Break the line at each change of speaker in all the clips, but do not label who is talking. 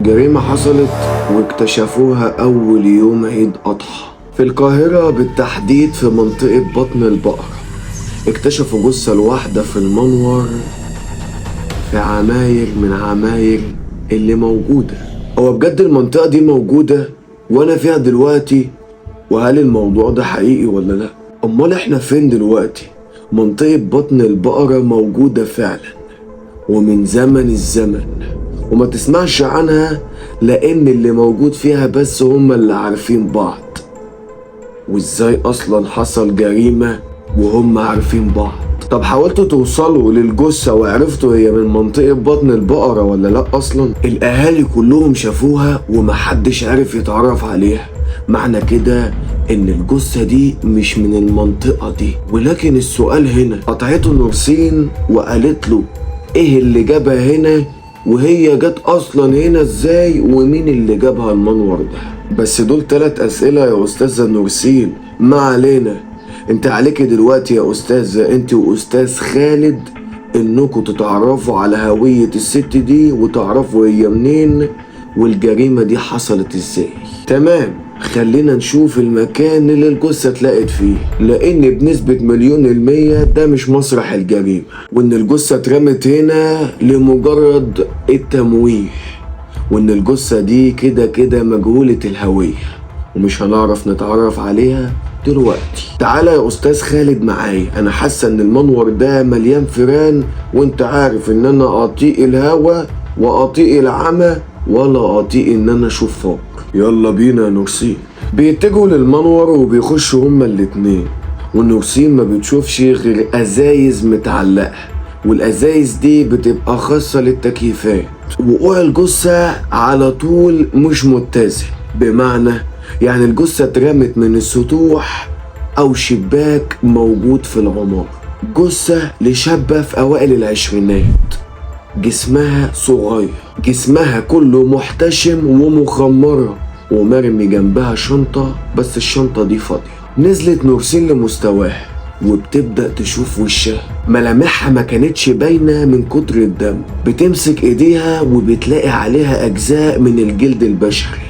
جريمة حصلت واكتشفوها أول يوم عيد أضحى في القاهرة، بالتحديد في منطقة بطن البقرة. اكتشفوا جثة الواحدة في المنور في عماير من عماير اللي موجودة. هو بجد المنطقة دي موجودة وأنا فيها دلوقتي؟ وهل الموضوع ده حقيقي ولا لأ؟ أمال احنا فين دلوقتي؟ منطقة بطن البقرة موجودة فعلا ومن زمن الزمن، وما تسمعش عنها لأن اللي موجود فيها بس هما اللي عارفين بعض. وإزاي أصلا حصل جريمة وهم عارفين بعض؟ طب حاولتوا توصلوا للجثة وعرفتوا هي من منطقة بطن البقرة ولا لأ؟ أصلا الأهالي كلهم شافوها ومحدش عارف يتعرف عليها، معنى كده إن الجثة دي مش من المنطقة دي. ولكن السؤال هنا، قطعته نورسين وقالت له إيه اللي جابها هنا، وهي جت اصلا هنا ازاي، ومين اللي جابها المنور ده؟ بس دول 3 اسئلة يا استاذة نورسين. ما علينا، انت عليك دلوقتي يا استاذة، انت واستاذ خالد، انكم تتعرفوا على هوية الست دي وتعرفوا هي منين والجريمة دي حصلت ازاي. تمام، خلينا نشوف المكان اللي الجثة اتلقت فيه، لان بنسبة 1,000,000% ده مش مسرح الجريمة، وان الجثة اترمت هنا لمجرد التمويه، وان الجثة دي كده كده مجهولة الهوية ومش هنعرف نتعرف عليها دلوقتي. تعالى يا استاذ خالد معايا، انا حاسة ان المنور ده مليان فيران، وانت عارف ان انا اطيق الهوا واطيق العمى ولا اطيق ان انا اشوف فوق. يلا بينا يا نورسين. بيتجهوا للمنور وبيخشوا هما الاتنين، والنورسين ما بتشوفش غير ازايز متعلقة، والازايز دي بتبقى خاصة للتكييفات. وقوع الجثة على طول مش متزن، بمعنى يعني الجثة اترمت من السطوح او شباك موجود في العمارة. جثة لشابة في اوائل العشرينات، جسمها صغير، جسمها كله محتشم ومخمرة، ومرمي جنبها شنطة، بس الشنطة دي فاضية. نزلت نورسين لمستواها وبتبدأ تشوف وشها، ملامحها ما كانتش باينة من كتر الدم. بتمسك ايديها وبتلاقي عليها اجزاء من الجلد البشري،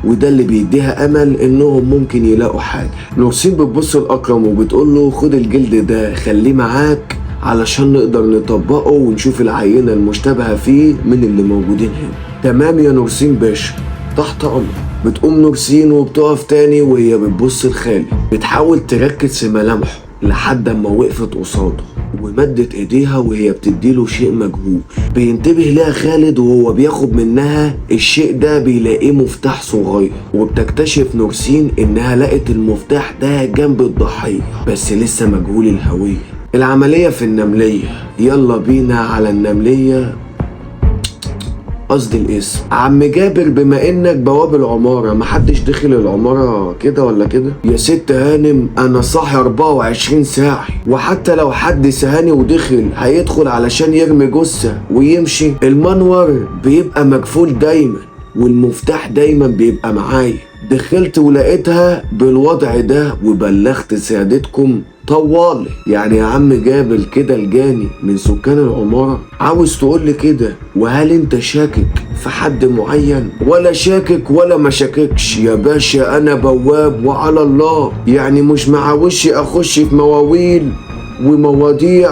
وده اللي بيديها امل انهم ممكن يلاقوا حاجة. نورسين بتبص لاكرم وبتقول له خد الجلد ده خليه معاك علشان نقدر نطبقه ونشوف العينة المشتبهة فيه من اللي موجودين هنا. تمام يا نورسين باشا، تحت امر. بتقوم نورسين وبتقف تاني وهي بتبص لخالد، بتحاول تركز في ملامحه لحد اما وقفت قصاده ومدت ايديها وهي بتديله شيء مجهول. بينتبه لها خالد وهو بياخد منها الشيء ده، بيلاقيه مفتاح صغير، وبتكتشف نورسين انها لقت المفتاح ده جنب الضحية بس لسه مجهول الهوية. العملية في النملية، يلا بينا على النملية، قصدي الاسم. عم جابر، بما انك بواب العمارة، محدش دخل العمارة كده ولا كده؟ يا ست هانم انا صاحي 24 ساعة، وحتى لو حد سهاني ودخل هيدخل علشان يرمي جثة ويمشي؟ المنور بيبقى مقفول دايما والمفتاح دايما بيبقى معايا. دخلت ولقيتها بالوضع ده وبلغت سيادتكم طوالي. يعني يا عم جابل كده الجاني من سكان العمارة؟ عاوز تقولي كده؟ وهل انت شاكك في حد معين؟ ولا شاكك ولا ما شاككش يا باشا، انا بواب وعلى الله، يعني مش معاوشي اخش في مواويل ومواضيع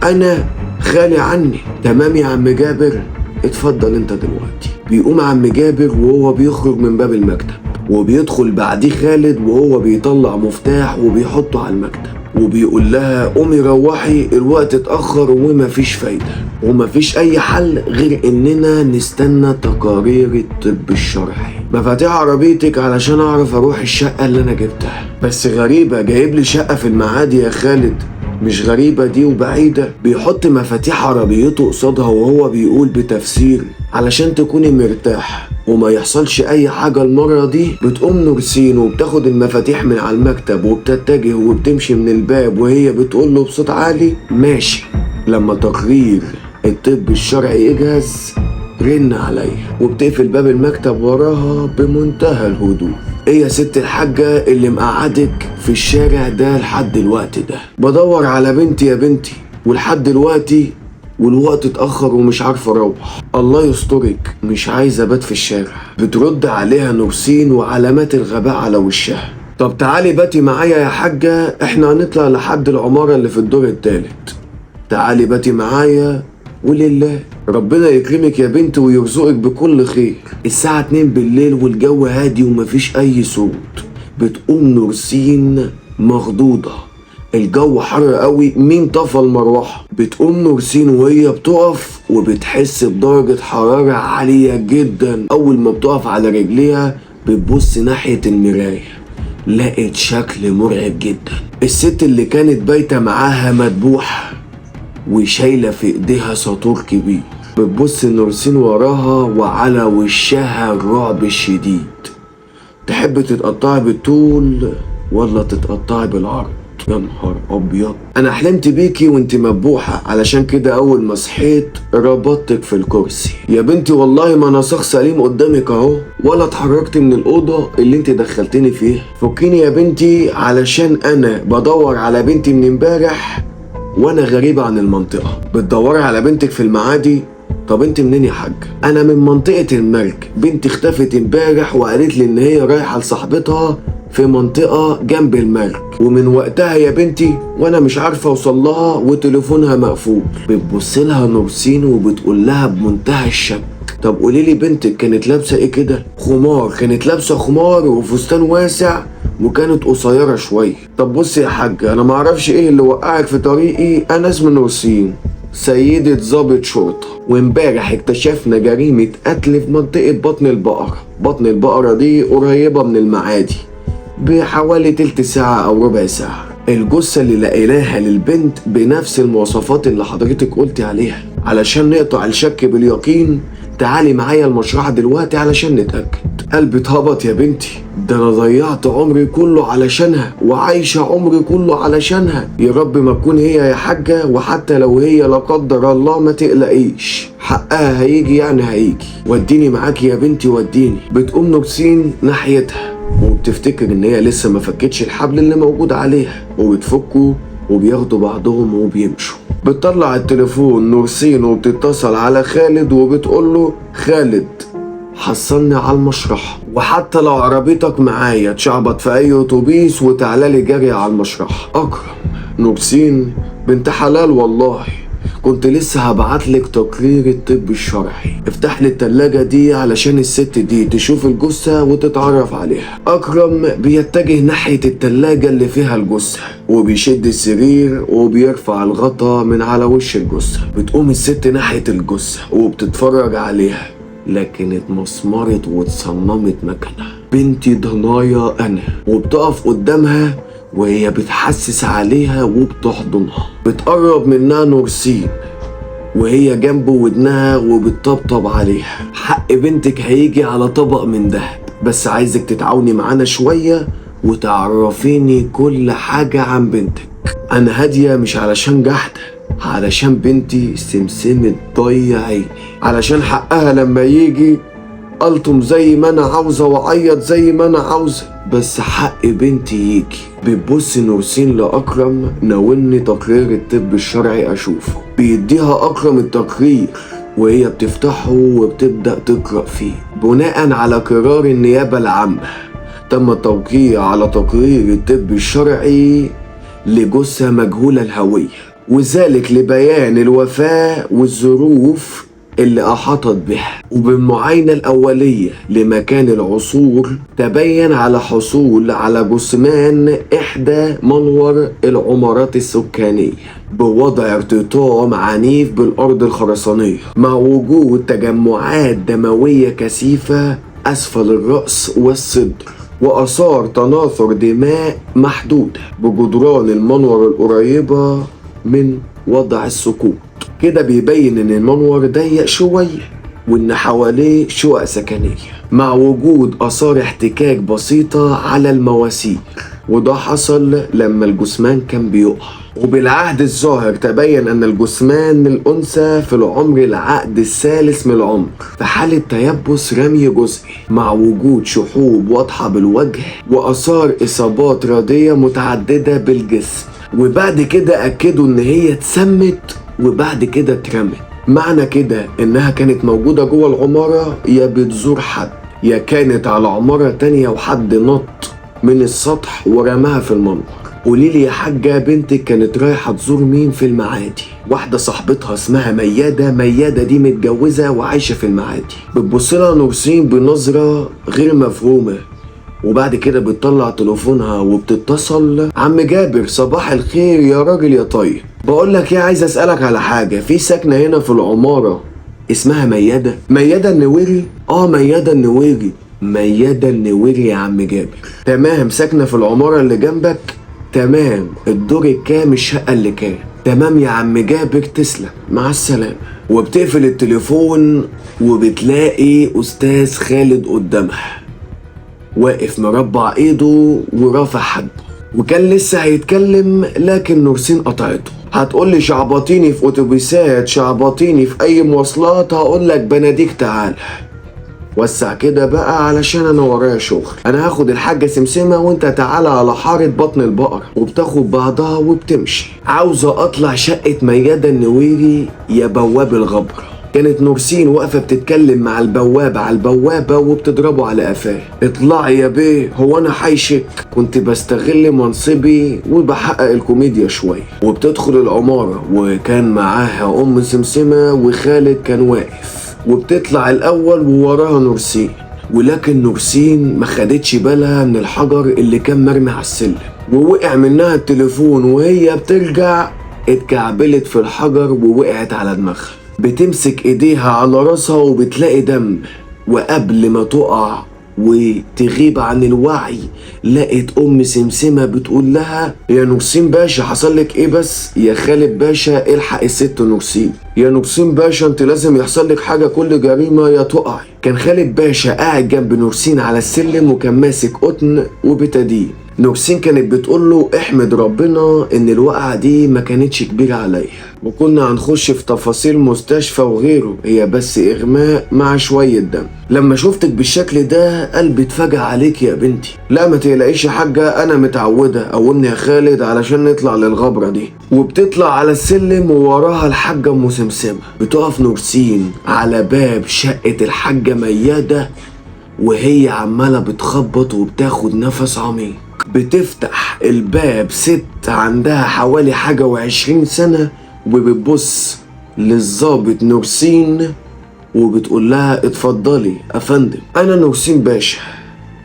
انا خالي عني. تمام يا عم جابر، اتفضل انت دلوقتي. بيقوم عم جابر وهو بيخرج من باب المكتب، وبيدخل بعديه خالد وهو بيطلع مفتاح وبيحطه على المكتب، وبيقول لها قومي روحي، الوقت اتأخر ومفيش فايدة، ومفيش أي حل غير إننا نستنى تقارير الطب الشرعي. مفاتيح عربيتك علشان أعرف أروح الشقة اللي أنا جبتها. بس غريبة، جايب لي شقة في المعادي يا خالد؟ مش غريبة دي وبعيدة. بيحط مفاتيح عربيته قصادها وهو بيقول بتفسير علشان تكوني مرتاحة وما يحصلش اي حاجة المرة دي. بتقوم نورسين وبتاخد المفاتيح من على المكتب وبتتجه وبتمشي من الباب وهي بتقول له بصوت عالي ماشي. لما تقرير الطب الشرعي يجهز رن عليا، وبتقفل باب المكتب وراها بمنتهى الهدوء. ايه يا ست الحاجة اللي مقعدك في الشارع ده لحد الوقت ده؟ بدور على بنتي يا بنتي، ولحد دلوقتي والوقت اتأخر ومش عارفة اروح. الله يسترك، مش عايزة ابات في الشارع. بترد عليها نورسين وعلامات الغباء على وشها. طب تعالي باتي معايا يا حاجة، احنا هنطلع لحد العمارة اللي في الدور التالت. تعالي باتي معايا ولله. ربنا يكرمك يا بنت ويرزقك بكل خير. الساعة 2 بالليل والجو هادي ومفيش أي صوت. بتقوم نورسين مخضوضة، الجو حر قوي، مين طفى المروحة؟ بتقوم نورسين وهي بتقف وبتحس بدرجة حرارة عالية جدا. أول ما بتقف على رجليها بتبص ناحية المراية، لقت شكل مرعب جدا. الست اللي كانت بايتة معاها مدبوحة وشايلة في ايديها ساطور كبير. بتبص نورسين وراها وعلى وشها الرعب الشديد. تحب تتقطعي بالطول ولا تتقطعي بالعرض؟ يا نهار ابيض، انا حلمت بيكي وانت مبوحه، علشان كده اول ما صحيت ربطتك في الكرسي. يا بنتي والله ما انا شخص سليم قدامك اهو، ولا اتحركت من الاوضه اللي انت دخلتني فيها. فكيني يا بنتي، علشان انا بدور على بنتي من امبارح وانا غريبه عن المنطقه. بتدوري على بنتك في المعادي؟ طب انت منين يا حاج؟ انا من منطقه المرج. بنتي اختفت امبارح وقالت لي ان هي رايحه لصاحبتها في منطقة جنب المرج، ومن وقتها يا بنتي وانا مش عارفة اوصل لها وتليفونها مقفول. بتبص لها نورسين وبتقول لها بمنتهى الشك، طب قولي لي بنتك كانت لابسة ايه كده؟ خمار، كانت لابسة خمار وفستان واسع وكانت قصيرة شوية. طب بصي يا حاج، انا معرفش ايه اللي وقعك في طريقي، انا اسمي نورسين، سيدة ضابط شرطة، وامبارح اكتشفنا جريمة قتل في منطقة بطن البقرة. بطن البقرة دي قريبة من المعادي بحوالي تلت ساعة أو ربع ساعة. الجثة اللي لقيناها للبنت بنفس المواصفات اللي حضرتك قلتي عليها. علشان نقطع الشك باليقين تعالي معايا المشرحة دلوقتي علشان نتأكد. قلبي اتهبط يا بنتي، ده أنا ضيعت عمري كله علشانها وعايشة عمري كله علشانها. يا رب ما تكون هي يا حاجة، وحتى لو هي لا قدر الله ما تقلقيش، حقها هيجي يعني هيجي. وديني معاكي يا بنتي وديني. بتقوم نورسين ناحيتها وبتفتكر ان هي لسه ما فكتش الحبل اللي موجود عليها، وبتفكوا وبياخدوا بعضهم وبيمشوا. بتطلع التليفون نورسين وبتتصل على خالد وبتقول له خالد حصلني على المشرحة، وحتى لو عربيتك معايا تشعبط في اي اتوبيس وتعالى لي جري على المشرحة. اكرم. نورسين بنت حلال والله، كنت لسه هبعتلك تقرير الطب الشرعي. افتح لي التلاجة دي علشان الست دي تشوف الجثة وتتعرف عليها. اكرم بيتجه ناحية التلاجة اللي فيها الجثة وبيشد السرير وبيرفع الغطا من على وش الجثة. بتقوم الست ناحية الجثة وبتتفرج عليها، لكن اتمسمرت واتصنمت مكانها. بنتي ضنايا انا، وبتقف قدامها وهي بتحسس عليها وبتحضنها. بتقرب منها نورسين وهي جنب ودنها وبتطبطب عليها. حق بنتك هيجي على طبق من دهب، بس عايزك تتعاوني معانا شوية وتعرفيني كل حاجة عن بنتك. أنا هادية مش علشان جحدة، علشان بنتي سمسمة ضي عيني، علشان حقها لما يجي ألطم زي ما أنا عاوزة وأعيط زي ما أنا عاوزة، بس حق بنتي يجي. بتبص نورسين لأكرم، ناولني تقرير الطب الشرعي أشوفه. بيديها أكرم التقرير وهي بتفتحه وبتبدأ تقرأ فيه. بناء على قرار النيابة العامة تم التوقيع على تقرير الطب الشرعي لجثة مجهولة الهوية، وذلك لبيان الوفاة والظروف اللي أحاطت بها. وبالمعاينة الأولية لمكان العثور تبين على حصول على جثمان إحدى منور العمارات السكانية بوضع ارتطام عنيف بالأرض الخرسانية، مع وجود تجمعات دموية كثيفة أسفل الرأس والصدر، وآثار تناثر دماء محدودة بجدران المنور القريبة من وضع السقوط. كده بيبين ان المنور ضيق شوية وان حواليه شقق سكنية، مع وجود آثار احتكاك بسيطة على المواسير، وده حصل لما الجثمان كان بيقع. وبالعهد الظاهر تبين ان الجثمان الانثى في العمر العقد الثالث من العمر في حالة تيبس رمي جزئي، مع وجود شحوب واضحة بالوجه واثار اصابات رادية متعددة بالجسم. وبعد كده اكدوا ان هي اتسمت وبعد كده اترمت. معنى كده انها كانت موجودة جوه العمارة، يا بتزور حد، يا كانت على عمارة تانية وحد نط من السطح ورماها في المنور. قوليلي يا حاجة، بنتك كانت رايحة تزور مين في المعادي؟ واحدة صاحبتها اسمها ميادة. ميادة دي متجوزة وعايشة في المعادي. بتبصلها نورسين بنظرة غير مفهومة، وبعد كده بتطلع تليفونها وبتتصل. عم جابر، صباح الخير يا راجل يا طيب. بقول لك ايه، عايز اسألك على حاجة. في ساكنة هنا في العمارة اسمها ميادة؟ ميادة النويري؟ ميادة النويري. ميادة النويري يا عم جابر. تمام، ساكنة في العمارة اللي جنبك؟ تمام. الدور الكام؟ الشقة اللي كام؟ تمام يا عم جابر، تسلم، مع السلامة. وبتقفل التليفون وبتلاقي أستاذ خالد قدامها واقف مربع ايده ورافع حاجبه، وكان لسه هيتكلم لكن نورسين قطعته. هتقولي شعبطيني في اتوبيسات، شعبطيني في اي مواصلات، هقولك بناديك تعالى. وسع كده بقى علشان انا ورايا شغل. انا هاخد الحاجة سمسمة وانت تعالى على حارة بطن البقر. وبتاخد بعضها وبتمشي. عاوزة اطلع شقة ميادة النويري يا بواب الغبرة. كانت نورسين واقفة بتتكلم مع البواب على البوابة وبتضربه على قفاه. اطلعي يا بيه، هو انا حيشك؟ كنت بستغل منصبي وبحقق الكوميديا شوية. وبتدخل العمارة وكان معاها ام سمسمة وخالد كان واقف، وبتطلع الاول ووراها نورسين. ولكن نورسين ما خدتش بالها من الحجر اللي كان مرمي على السلم، ووقع منها التليفون وهي بترجع اتكعبلت في الحجر ووقعت على دماغها. بتمسك ايديها على راسها وبتلاقي دم، وقبل ما تقع وتغيب عن الوعي لقيت ام سمسمة بتقول لها يا نورسين باشا حصل لك ايه بس؟ يا خالد باشا الحق الست نورسين. يا نورسين باشا انت لازم يحصل لك حاجة، كل جريمة يا تقعي. كان خالد باشا قاعد جنب نورسين على السلم وكان ماسك قطن وبتدين. نورسين كانت بتقول له احمد ربنا ان الوقعة دي ما كانتش كبيرة عليا، وكنا هنخش في تفاصيل مستشفى وغيره، هي بس اغماء مع شوية دم. لما شفتك بالشكل ده قلبي اتفجع عليك يا بنتي. لا ما تقلقيش يا حاجة، انا متعودة. قومني يا خالد علشان نطلع للغبرة دي. وبتطلع على السلم ووراها الحاجة ام سمسمة. بتقف نورسين على باب شقة الحاجة ميادة وهي عمالة بتخبط وبتاخد نفس عميق. بتفتح الباب ست عندها حوالي حاجة و20 سنة وبتبص للظابط نورسين وبتقول لها اتفضلي افندم، انا نورسين باشا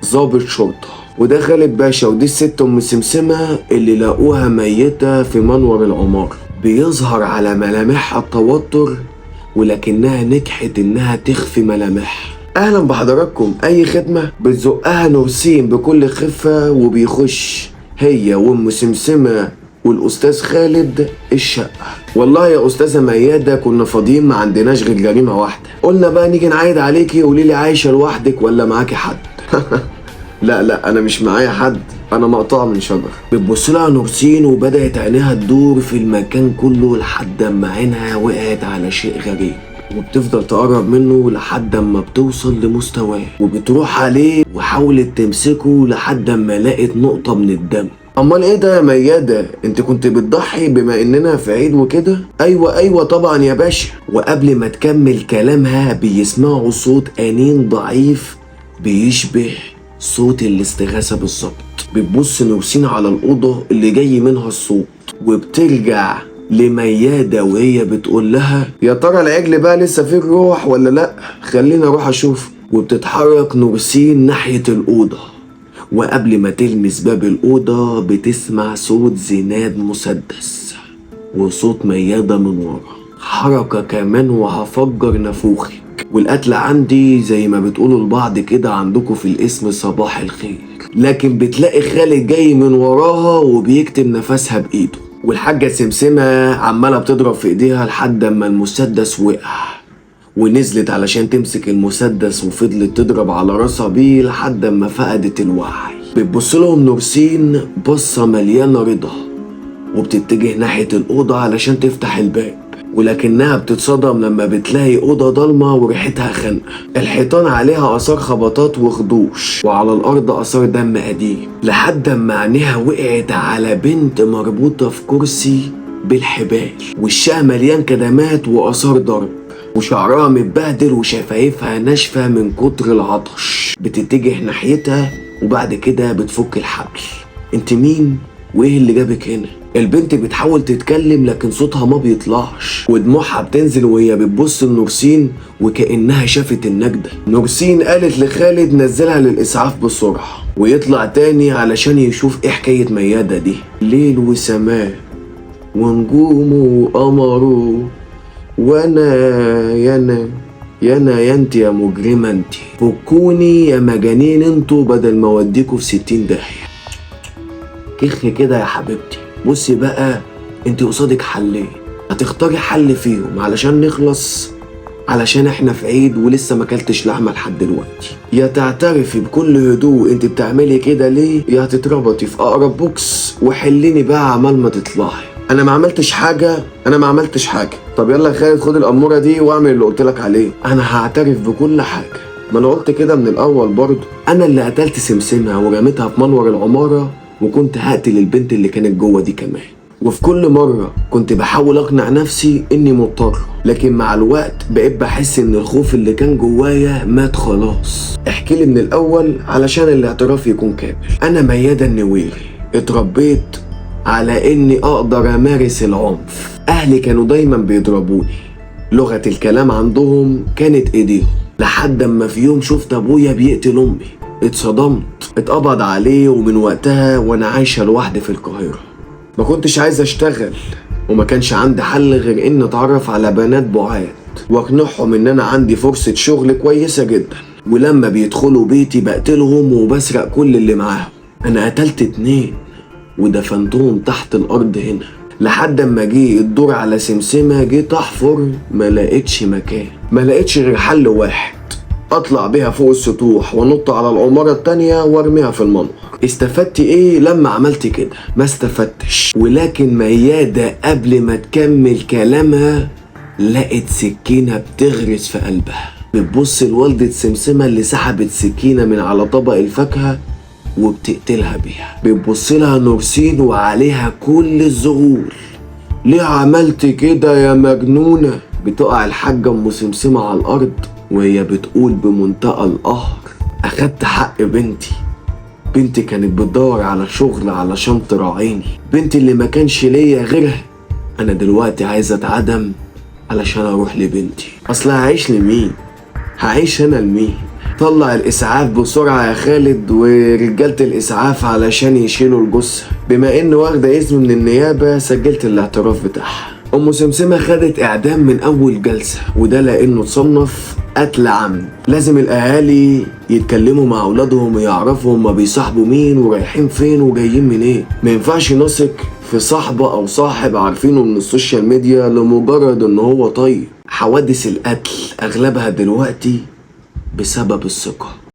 ظابط شرطة، وده خالد باشا، ودي الست ام سمسمة اللي لقوها ميتة في منور العمارة. بيظهر على ملامحها التوتر ولكنها نجحت انها تخفي ملامحها. اهلا بحضراتكم، اي خدمة؟ بتزقها نورسين بكل خفة وبيخش هي وام سمسمة والاستاذ خالد الشقة. والله يا استاذة ميادة كنا فاضيين، ما عندناش غير جريمة واحدة، قلنا بقى نيجي نعايد عليكي. قوليلي عايشة لوحدك ولا معاكي حد؟ لا انا مش معايا حد، انا مقطوعة من شجر. بتبصلها نورسين وبدأت عينيها تدور في المكان كله لحد ما عينها وقعت على شيء غريب، وبتفضل تقرب منه لحد ما بتوصل لمستواه، وبتروح عليه وحاولت تمسكه لحد ما لقت نقطة من الدم. امال ايه ده يا ميادة؟ انت كنت بتضحي بما اننا في عيد وكده؟ ايوه طبعا يا باشا. وقبل ما تكمل كلامها بيسمعوا صوت انين ضعيف بيشبه صوت الاستغاثة بالظبط. بتبص نورسين على الأوضة اللي جاي منها الصوت وبترجع لميادة وهي بتقول لها يا ترى العجل بقى لسه فيه الروح ولا لأ؟ خلينا اروح اشوف. وبتتحرك نورسين ناحية الأوضة، وقبل ما تلمس باب الأوضة بتسمع صوت زناد مسدس وصوت ميادة من ورا. حركة كمان وهفجر نافوخك، والقتل عندي زي ما بتقولوا البعض كده عندكم في الاسم صباح الخير. لكن بتلاقي خالد جاي من وراها وبيكتم نفسها بإيده، والحاجة سمسمة عمالة بتضرب في ايديها لحد ما المسدس وقع، ونزلت علشان تمسك المسدس وفضلت تضرب على راسها بيه لحد ما فقدت الوعي. بتبصلهم نورسين بصة مليانة رضا وبتتجه ناحية الأوضة علشان تفتح الباب، ولكنها بتتصدم لما بتلاقي أوضة ضلمة وريحتها خانقة. الحيطان عليها آثار خبطات وخدوش، وعلى الأرض آثار دم قديم، لحد ما عينيها وقعت على بنت مربوطة في كرسي بالحبال، وشها مليان كدمات وآثار ضرب، وشعرها متبهدل وشفايفها ناشفة من كتر العطش. بتتجه ناحيتها وبعد كده بتفك الحبل. انت مين وايه اللي جابك هنا؟ البنت بتحاول تتكلم لكن صوتها ما بيطلعش، ودموعها بتنزل وهي بتبص لنورسين وكأنها شافت النجدة. نورسين قالت لخالد نزلها للإسعاف بسرعة ويطلع تاني علشان يشوف ايه حكاية ميادة دي. ليل وسماء ونجوم وقمر وانا يانا انت يا مجرمة انت، فكوني يا مجانين انتوا بدل ما اوديكوا في 60 داهية. كخ كده يا حبيبتي. بصي بقى، انت قصادك حلين، هتختاري حل فيهم علشان نخلص، علشان احنا في عيد ولسه ما اكلتش لحمه لحد دلوقتي. يا تعترفي بكل هدوء انت بتعملي كده ليه، يا هتتربطي في اقرب بوكس وحليني بقى عمال ما تطلعي. انا ما عملتش حاجه. طب يلا يا خالد، خد الاموره دي واعمل اللي قلت لك عليه. انا هعترف بكل حاجه، ما انا قلت كده من الاول برضه. انا اللي قتلت سمسمها ورميتها في منور العماره، وكنت هقتل البنت اللي كانت جوه دي كمان. وفي كل مرة كنت بحاول أقنع نفسي إني مضطر، لكن مع الوقت بقيت بحس إن الخوف اللي كان جوايا مات خلاص. احكي لي من الأول علشان الاعتراف يكون كامل. أنا ميادة النويري، اتربيت على إني أقدر أمارس العنف. أهلي كانوا دايما بيضربوني، لغة الكلام عندهم كانت إيديهم، لحد أما في يوم شفت أبويا بيقتل أمي. اتصدمت، اتقبض عليه، ومن وقتها وأنا عايشة لوحدي في القاهرة. ما كنتش عايز اشتغل، وما كانش عندي حل غير ان اتعرف على بنات بعاد واقنعهم ان انا عندي فرصة شغل كويسة جدا، ولما بيدخلوا بيتي بقتلهم وبسرق كل اللي معاهم. انا قتلت 2 ودفنتهم تحت الارض هنا، لحد اما جه الدور على سمسمة. جيت احفر ما لقيتش مكان، ما لقيتش غير حل واحد، اطلع بيها فوق السطوح وانط على العمارة التانية وارميها في المنور. استفدت ايه لما عملت كده؟ ما استفدتش. ولكن ميادة قبل ما تكمل كلامها لقت سكينة بتغرس في قلبها. بتبص لوالدة سمسمة اللي سحبت سكينة من على طبق الفاكهة وبتقتلها بيها. بتبص لها نورسين وعليها كل الذهول. ليه عملت كده يا مجنونة؟ بتقع الحاجة ام سمسمة على الارض وهي بتقول بمنتهى القهر: اخدت حق بنتي كانت بتدور على شغل علشان تراعيني، بنتي اللي ما كانش ليا غيرها. انا دلوقتي عايزة اتعدم علشان اروح لبنتي. اصل هعيش لمين؟ هعيش انا لمين؟ طلع الاسعاف بسرعة يا خالد ورجالة الاسعاف علشان يشيلوا الجثة. بما ان واخدة اسم من النيابة سجلت الاعتراف بتاعها. ام سمسمة خدت اعدام من اول جلسة، وده لانه اتصنف قتل عمد. لازم الاهالي يتكلموا مع اولادهم ويعرفوا هما بيصاحبوا مين ورايحين فين وجايين منين. ما ينفعش نثق في صاحبة او صاحب عارفينه من السوشيال ميديا لمجرد ان هو طيب. حوادث القتل اغلبها دلوقتي بسبب الثقة.